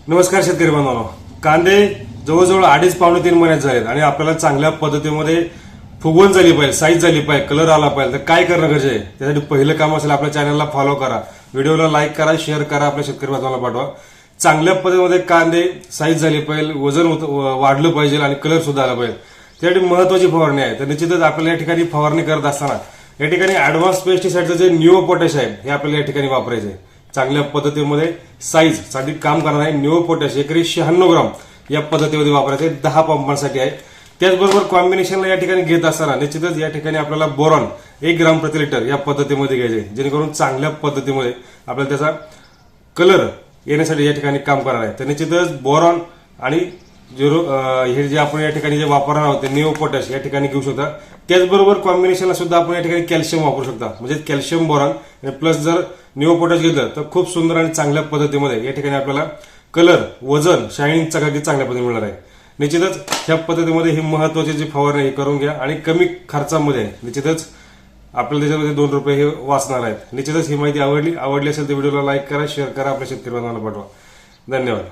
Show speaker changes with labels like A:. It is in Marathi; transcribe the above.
A: नमस्कार शेतकरी बांधवांनो, कांदे जवळजवळ 2.5 पावणे 3 महिन्यात झालेत आणि आपल्याला चांगल्या पद्धतीमध्ये फुगवण झाली पाहिजे, साईज झाली पाहिजे, कलर आला पाहिजे तर काय करणं गरजेचं आहे? त्यासाठी पहिलं काम असेल आपल्या चॅनलला फॉलो करा, व्हिडिओला लाईक करा, शेअर करा, आपल्या शेतकरी बांधवांना पाठवा. चांगल्या पद्धतीमध्ये कांदे साईज झाली पाहिजे, वजन वाढलं पाहिजे आणि कलर सुद्धा आला पाहिजे. त्यासाठी महत्वाची फवारणी आहे. तर निश्चितच आपल्याला या ठिकाणी फवारणी करत असताना या ठिकाणी ऍडव्हान्स पेस्टिसाइडचं जे न्यूओ पोटॅश आहे हे आपल्याला या ठिकाणी वापरायचं आहे. चांगल्या पद्धतीमध्ये साईज साठी काम करणार आहे. न्यूओ पोटॅश एकरी 96 ग्राम या पद्धतीमध्ये वापरायचे 10 पंपांसाठी आहे. त्याचबरोबर कॉम्बिनेशनला या ठिकाणी घेत असताना निश्चितच या ठिकाणी आपल्याला बोरॉन 1 ग्राम प्रति लिटर या पद्धतीमध्ये घ्यायचे, जेणेकरून चांगल्या पद्धतीमध्ये आपल्याला त्याचा कलर येण्यासाठी या ठिकाणी काम करणार आहे. तर निश्चितच बोरॉन आणि हे जे आपण या ठिकाणी जे वापरणार आहोत ते न्यूओ पोटॅश या ठिकाणी घेऊ शकता. त्याचबरोबर कॉम्बिनेशनला सुद्धा आपण या ठिकाणी कॅल्शियम वापरू शकता. म्हणजे कॅल्शियम बोरॉन प्लस जर न्यूओ पोटॅश घेतलं तर खूप सुंदर आणि चांगल्या पद्धतीमध्ये या ठिकाणी आपल्याला कलर, वजन, शायनिंग चकाकी चांगल्या पद्धतीने मिळणार आहे. निश्चितच ह्या पद्धतीमध्ये ही महत्वाची जी फवारणी ही करून घ्या आणि कमी खर्चामध्ये निश्चितच आपल्याला त्याच्यामध्ये 2 रुपये हे वाचणार आहेत. निश्चितच ही माहिती आवडली असेल तर व्हिडिओला लाईक करा, शेअर करा, आपल्या शेतकरी बांधवांना पाठवा. धन्यवाद.